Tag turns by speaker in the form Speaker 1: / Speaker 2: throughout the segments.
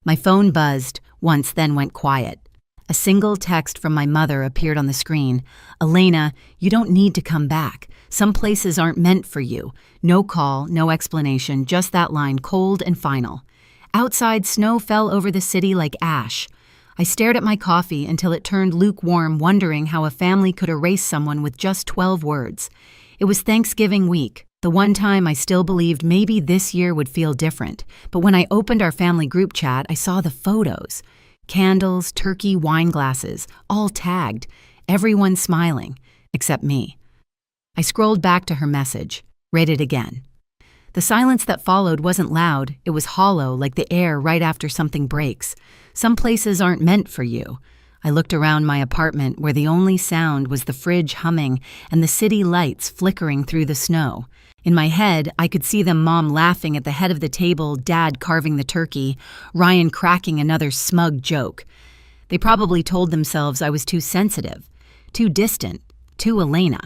Speaker 1: My phone buzzed once, then went quiet. A single text from my mother appeared on the screen. "Elena, you don't need to come back. Some places aren't meant for you." No call, no explanation, just that line, cold and final. Outside, snow fell over the city like ash. I stared at my coffee until it turned lukewarm, wondering how a family could erase someone with just 12 words. It was Thanksgiving week, the one time I still believed maybe this year would feel different. But when I opened our family group chat, I saw the photos. Candles, turkey, wine glasses, all tagged, everyone smiling, except me. I scrolled back to her message, read it again. The silence that followed wasn't loud, it was hollow, like the air right after something breaks. Some places aren't meant for you. I looked around my apartment where the only sound was the fridge humming and the city lights flickering through the snow. In my head, I could see them, Mom laughing at the head of the table, Dad carving the turkey, Ryan cracking another smug joke. They probably told themselves I was too sensitive, too distant, too Elena.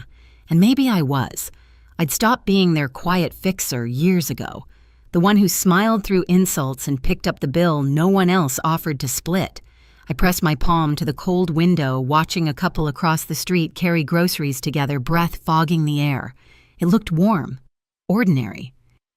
Speaker 1: And maybe I was. I'd stopped being their quiet fixer years ago. The one who smiled through insults and picked up the bill no one else offered to split. I pressed my palm to the cold window, watching a couple across the street carry groceries together, breath fogging the air. It looked warm. Ordinary.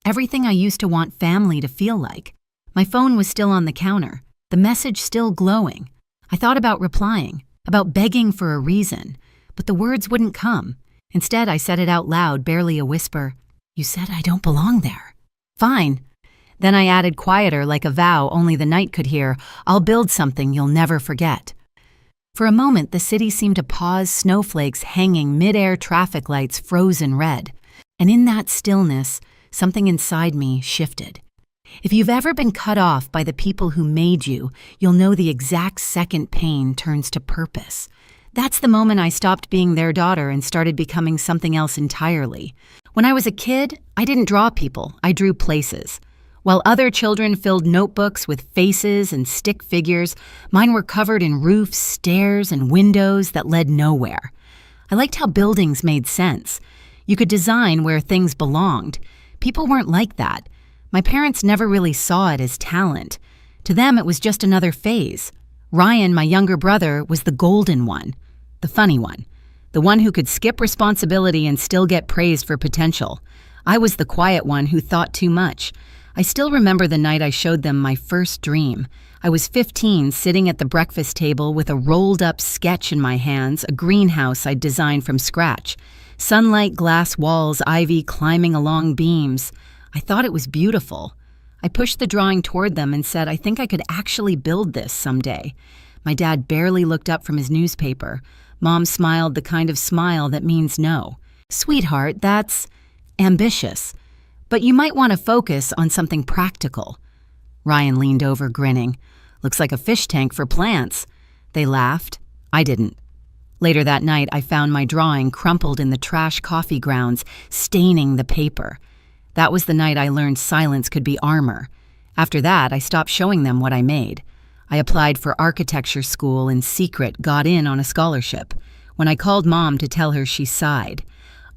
Speaker 1: Everything I used to want family to feel like. My phone was still on the counter, the message still glowing. I thought about replying, about begging for a reason, but the words wouldn't come. Instead, I said it out loud, barely a whisper. "You said I don't belong there." "Fine." Then I added quieter, like a vow only the night could hear, "I'll build something you'll never forget." For a moment, the city seemed to pause, snowflakes hanging, mid-air traffic lights frozen red. And in that stillness, something inside me shifted. If you've ever been cut off by the people who made you, you'll know the exact second pain turns to purpose. That's the moment I stopped being their daughter and started becoming something else entirely. When I was a kid, I didn't draw people, I drew places. While other children filled notebooks with faces and stick figures, mine were covered in roofs, stairs, and windows that led nowhere. I liked how buildings made sense. You could design where things belonged. People weren't like that. My parents never really saw it as talent. To them, it was just another phase. Ryan, my younger brother, was the golden one, the funny one, the one who could skip responsibility and still get praised for potential. I was the quiet one who thought too much. I still remember the night I showed them my first dream. I was 15, sitting at the breakfast table with a rolled-up sketch in my hands, a greenhouse I'd designed from scratch. Sunlight, glass walls, ivy climbing along beams. I thought it was beautiful. I pushed the drawing toward them and said, "I think I could actually build this someday." My dad barely looked up from his newspaper. Mom smiled the kind of smile that means no. "Sweetheart, that's ambitious. But you might want to focus on something practical." Ryan leaned over, grinning. "Looks like a fish tank for plants." They laughed. I didn't. Later that night, I found my drawing crumpled in the trash coffee grounds, staining the paper. That was the night I learned silence could be armor. After that, I stopped showing them what I made. I applied for architecture school in secret, got in on a scholarship. When I called Mom to tell her, she sighed.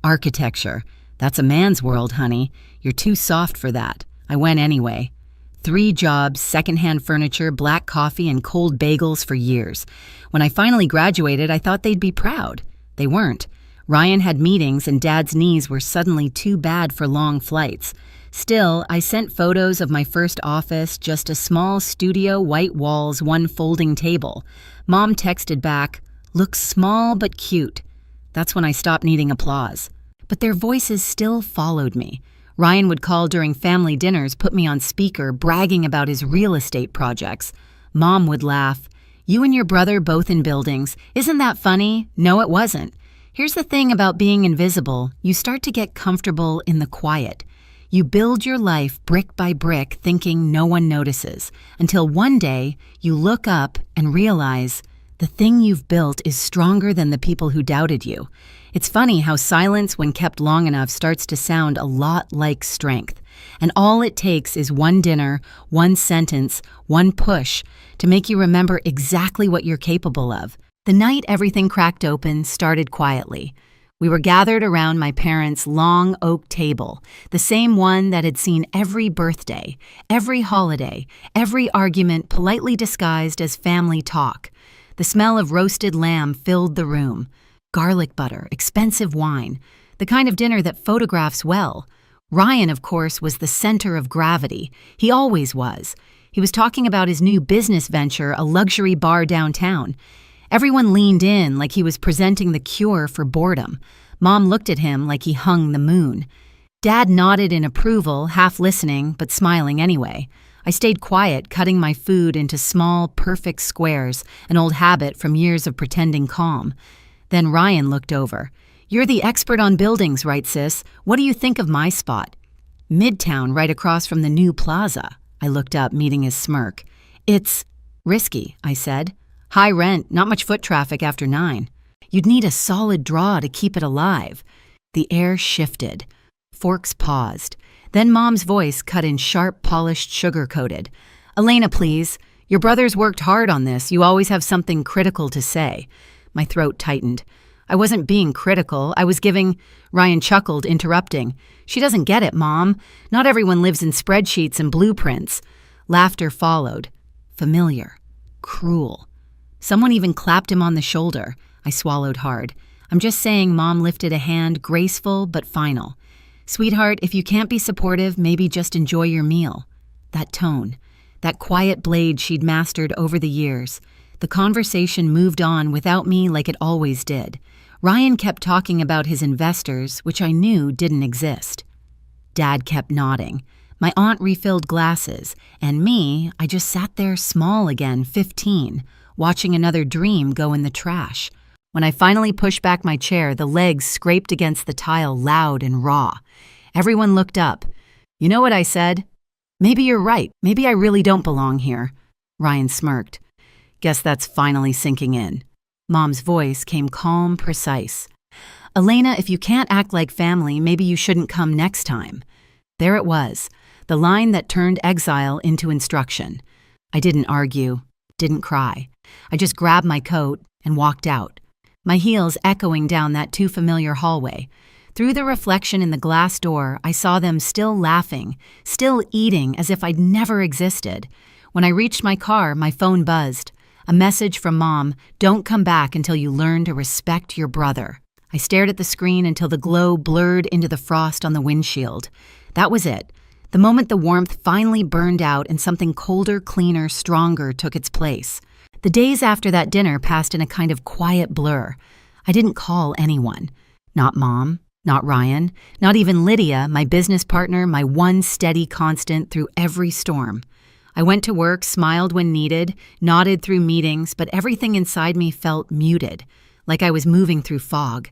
Speaker 1: "Architecture. That's a man's world, honey. You're too soft for that." I went anyway. 3 jobs, secondhand furniture, black coffee, and cold bagels for years. When I finally graduated, I thought they'd be proud. They weren't. Ryan had meetings, and Dad's knees were suddenly too bad for long flights. Still, I sent photos of my first office, just a small studio, white walls, one folding table. Mom texted back, "Looks small but cute." That's when I stopped needing applause. But their voices still followed me. Ryan would call during family dinners, put me on speaker, bragging about his real estate projects. Mom would laugh. "You and your brother both in buildings. Isn't that funny?" No, it wasn't. Here's the thing about being invisible. You start to get comfortable in the quiet. You build your life brick by brick, thinking no one notices, until one day you look up and realize the thing you've built is stronger than the people who doubted you. It's funny how silence, when kept long enough, starts to sound a lot like strength. And all it takes is one dinner, one sentence, one push to make you remember exactly what you're capable of. The night everything cracked open started quietly. We were gathered around my parents' long oak table, the same one that had seen every birthday, every holiday, every argument politely disguised as family talk. The smell of roasted lamb filled the room. Garlic butter, expensive wine, the kind of dinner that photographs well. Ryan, of course, was the center of gravity. He always was. He was talking about his new business venture, a luxury bar downtown. Everyone leaned in like he was presenting the cure for boredom. Mom looked at him like he hung the moon. Dad nodded in approval, half listening, but smiling anyway. I stayed quiet, cutting my food into small, perfect squares, an old habit from years of pretending calm. Then Ryan looked over. "You're the expert on buildings, right, sis? What do you think of my spot?" "Midtown, right across from the new plaza." I looked up, meeting his smirk. "It's risky," I said. "High rent, not much foot traffic after 9. You'd need a solid draw to keep it alive." The air shifted. Forks paused. Then Mom's voice cut in sharp, polished, sugar-coated. "Elena, please. Your brother's worked hard on this. You always have something critical to say." My throat tightened. I wasn't being critical. I was giving... Ryan chuckled, interrupting. "She doesn't get it, Mom. Not everyone lives in spreadsheets and blueprints." Laughter followed. Familiar. Cruel. Someone even clapped him on the shoulder. I swallowed hard. "I'm just saying," Mom lifted a hand, graceful but final. "Sweetheart, if you can't be supportive, maybe just enjoy your meal." That tone. That quiet blade she'd mastered over the years. The conversation moved on without me like it always did. Ryan kept talking about his investors, which I knew didn't exist. Dad kept nodding. My aunt refilled glasses, and me, I just sat there small again, 15, watching another dream go in the trash. When I finally pushed back my chair, the legs scraped against the tile loud and raw. Everyone looked up. "You know what I said? Maybe you're right. Maybe I really don't belong here." Ryan smirked. "Guess that's finally sinking in." Mom's voice came calm, precise. "Elena, if you can't act like family, maybe you shouldn't come next time." There it was, the line that turned exile into instruction. I didn't argue, didn't cry. I just grabbed my coat and walked out, my heels echoing down that too familiar hallway. Through the reflection in the glass door, I saw them still laughing, still eating as if I'd never existed. When I reached my car, my phone buzzed. A message from Mom, "Don't come back until you learn to respect your brother." I stared at the screen until the glow blurred into the frost on the windshield. That was it. The moment the warmth finally burned out and something colder, cleaner, stronger took its place. The days after that dinner passed in a kind of quiet blur. I didn't call anyone. Not Mom, not Ryan, not even Lydia, my business partner, my one steady constant through every storm. I went to work, smiled when needed, nodded through meetings, but everything inside me felt muted, like I was moving through fog.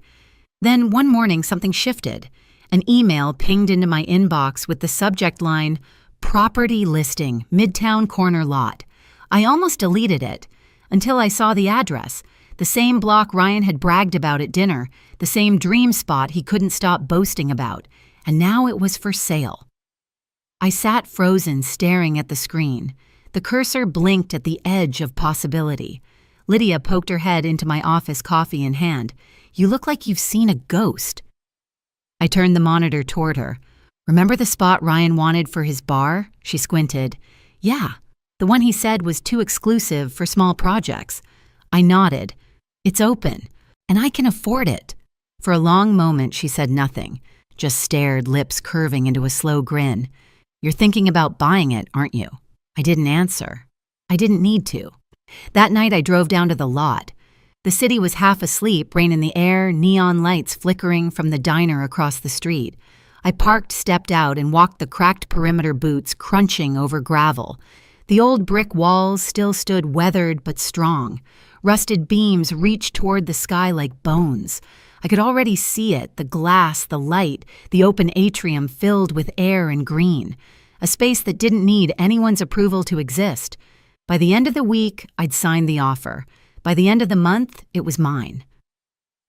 Speaker 1: Then one morning something shifted. An email pinged into my inbox with the subject line, "Property listing, Midtown Corner Lot." I almost deleted it, until I saw the address, the same block Ryan had bragged about at dinner, the same dream spot he couldn't stop boasting about, and now it was for sale. I sat frozen, staring at the screen. The cursor blinked at the edge of possibility. Lydia poked her head into my office, coffee in hand. "You look like you've seen a ghost." I turned the monitor toward her. "Remember the spot Ryan wanted for his bar?" She squinted. "Yeah, the one he said was too exclusive for small projects." I nodded. "It's open, and I can afford it." For a long moment, she said nothing, just stared, lips curving into a slow grin. "You're thinking about buying it, aren't you?" I didn't answer. I didn't need to. That night, I drove down to the lot. The city was half asleep, rain in the air, neon lights flickering from the diner across the street. I parked, stepped out, and walked the cracked perimeter boots crunching over gravel. The old brick walls still stood weathered but strong. Rusted beams reached toward the sky like bones. I could already see it, the glass, the light, the open atrium filled with air and green. A space that didn't need anyone's approval to exist. By the end of the week, I'd signed the offer. By the end of the month, it was mine.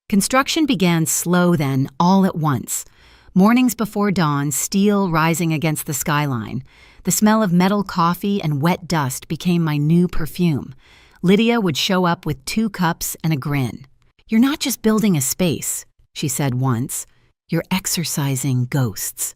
Speaker 1: Construction began slow then, all at once. Mornings before dawn, steel rising against the skyline. The smell of metal coffee and wet dust became my new perfume. Lydia would show up with 2 cups and a grin. "You're not just building a space. she said once. "You're exorcising ghosts."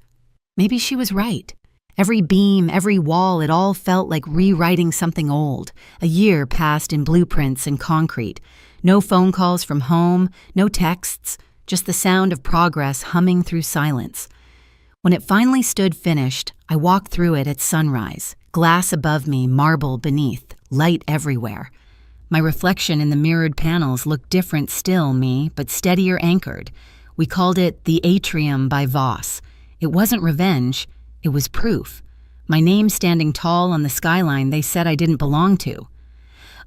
Speaker 1: Maybe she was right. Every beam, every wall, it all felt like rewriting something old. A year passed in blueprints and concrete. No phone calls from home, no texts, just the sound of progress humming through silence. When it finally stood finished, I walked through it at sunrise. Glass above me, marble beneath, light everywhere. My reflection in the mirrored panels looked different still, but steadier anchored. We called it the Atrium by Voss. It wasn't revenge, it was proof. My name standing tall on the skyline they said I didn't belong to.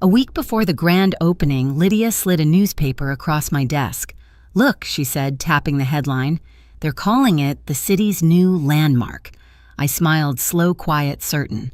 Speaker 1: A week before the grand opening, Lydia slid a newspaper across my desk. "Look," she said, tapping the headline. "They're calling it the city's new landmark." I smiled, slow, quiet, certain.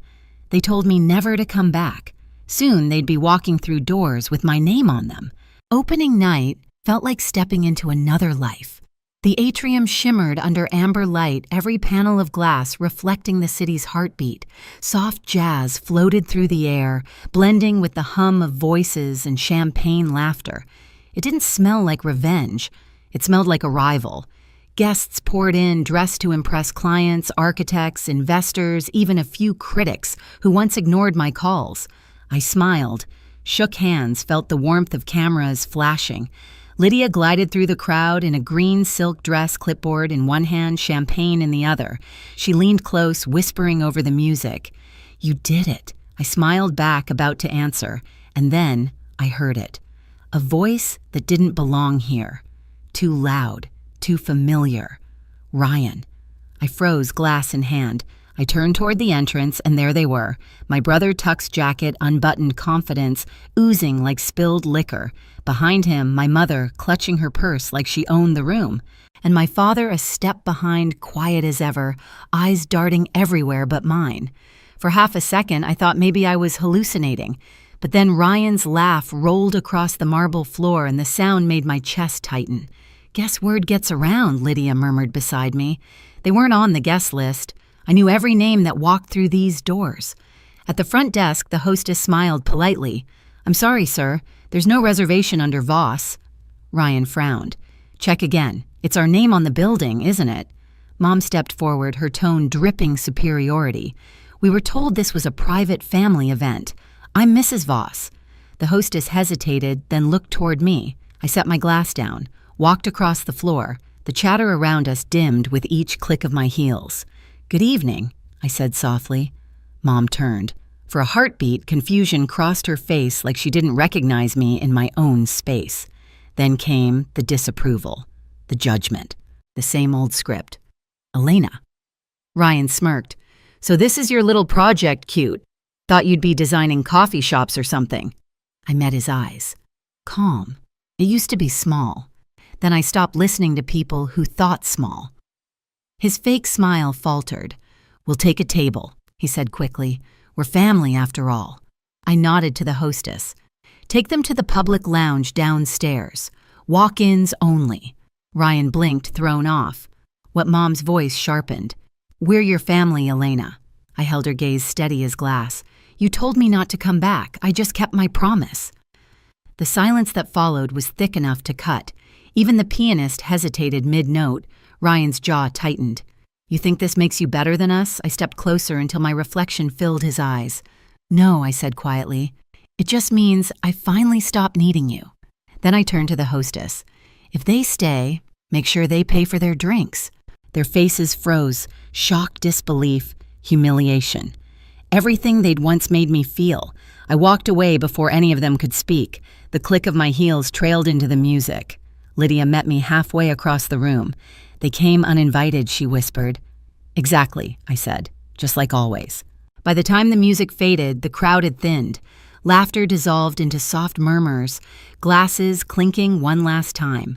Speaker 1: They told me never to come back. Soon they'd be walking through doors with my name on them. Opening night felt like stepping into another life. The atrium shimmered under amber light, every panel of glass reflecting the city's heartbeat. Soft jazz floated through the air, blending with the hum of voices and champagne laughter. It didn't smell like revenge. It smelled like arrival. Guests poured in, dressed to impress clients, architects, investors, even a few critics who once ignored my calls. I smiled, shook hands, felt the warmth of cameras flashing. Lydia glided through the crowd in a green silk dress, clipboard in one hand, champagne in the other. She leaned close, whispering over the music. "You did it." I smiled back, about to answer, and then I heard it. A voice that didn't belong here. Too loud, too familiar. Ryan. I froze, glass in hand. I turned toward the entrance, and there they were. My brother Tuck's jacket, unbuttoned, confidence, oozing like spilled liquor. Behind him, my mother, clutching her purse like she owned the room. And my father a step behind, quiet as ever, eyes darting everywhere but mine. For half a second, I thought maybe I was hallucinating. But then Ryan's laugh rolled across the marble floor, and the sound made my chest tighten. "Guess word gets around," Lydia murmured beside me. They weren't on the guest list. I knew every name that walked through these doors. At the front desk, the hostess smiled politely. "I'm sorry, sir. There's no reservation under Voss." Ryan frowned. "Check again. It's our name on the building, isn't it?" Mom stepped forward, her tone dripping superiority. "We were told this was a private family event. I'm Mrs. Voss." The hostess hesitated, then looked toward me. I set my glass down, walked across the floor. The chatter around us dimmed with each click of my heels. "Good evening," I said softly. Mom turned. For a heartbeat, confusion crossed her face like she didn't recognize me in my own space. Then came the disapproval, the judgment, the same old script. "Elena." Ryan smirked. "So this is your little project, cute. Thought you'd be designing coffee shops or something." I met his eyes. Calm. It used to be small. Then I stopped listening to people who thought small. His fake smile faltered. "We'll take a table," he said quickly. "We're family after all." I nodded to the hostess. "Take them to the public lounge downstairs. Walk-ins only." Ryan blinked, thrown off. What Mom's voice sharpened. "We're your family, Elena." I held her gaze steady as glass. "You told me not to come back. I just kept my promise." The silence that followed was thick enough to cut. Even the pianist hesitated mid-note. Ryan's jaw tightened. "You think this makes you better than us?" I stepped closer until my reflection filled his eyes. "No," I said quietly. "It just means I finally stopped needing you." Then I turned to the hostess. "If they stay, make sure they pay for their drinks." Their faces froze, shock, disbelief, humiliation. Everything they'd once made me feel. I walked away before any of them could speak. The click of my heels trailed into the music. Lydia met me halfway across the room. "They came uninvited," she whispered. "Exactly," I said, just like always. By the time the music faded, the crowd had thinned. Laughter dissolved into soft murmurs, glasses clinking one last time.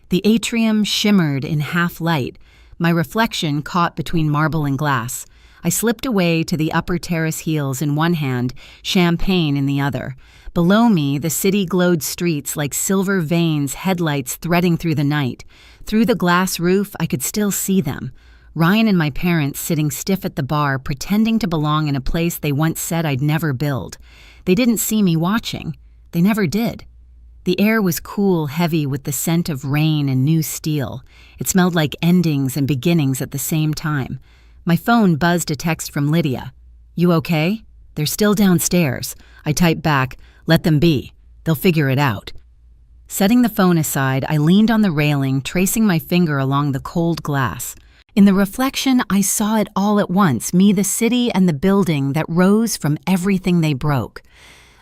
Speaker 1: The atrium shimmered in half light, my reflection caught between marble and glass. I slipped away to the upper terrace heels in one hand, champagne in the other. Below me, the city glowed streets like silver veins, headlights threading through the night. Through the glass roof, I could still see them. Ryan and my parents sitting stiff at the bar, pretending to belong in a place they once said I'd never build. They didn't see me watching. They never did. The air was cool, heavy with the scent of rain and new steel. It smelled like endings and beginnings at the same time. My phone buzzed a text from Lydia. "You okay?" "They're still downstairs." I typed back, "Let them be. They'll figure it out." Setting the phone aside, I leaned on the railing, tracing my finger along the cold glass. In the reflection, I saw it all at once, me, the city, and the building that rose from everything they broke.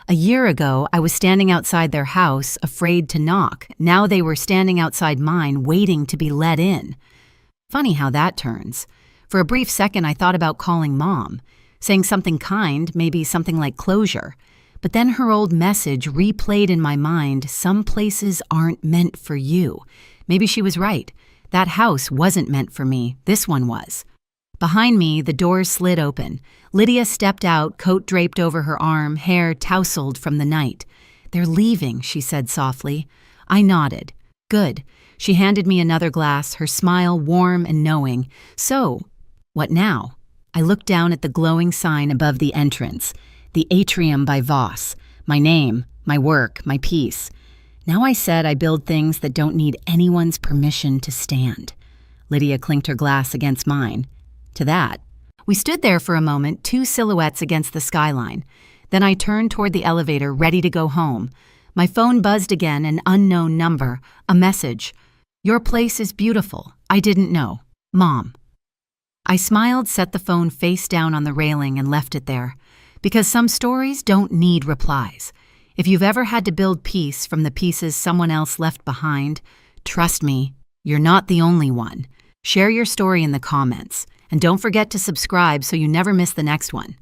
Speaker 1: A year ago, I was standing outside their house, afraid to knock. Now they were standing outside mine, waiting to be let in. Funny how that turns. For a brief second, I thought about calling Mom, saying something kind, maybe something like closure. But then her old message replayed in my mind, "Some places aren't meant for you." Maybe she was right. That house wasn't meant for me. This one was. Behind me, the doors slid open. Lydia stepped out, coat draped over her arm, hair tousled from the night. "They're leaving," she said softly. I nodded. "Good." She handed me another glass, her smile warm and knowing. "So, what now?" I looked down at the glowing sign above the entrance. The Atrium by Voss. My name, my work, my peace. Now I said I build things that don't need anyone's permission to stand. Lydia clinked her glass against mine. To that. We stood there for a moment, two silhouettes against the skyline. Then I turned toward the elevator, ready to go home. My phone buzzed again, an unknown number, a message. "Your place is beautiful. I didn't know. Mom." I smiled, set the phone face down on the railing, and left it there. Because some stories don't need replies. If you've ever had to build peace from the pieces someone else left behind, trust me, you're not the only one. Share your story in the comments. And don't forget to subscribe so you never miss the next one.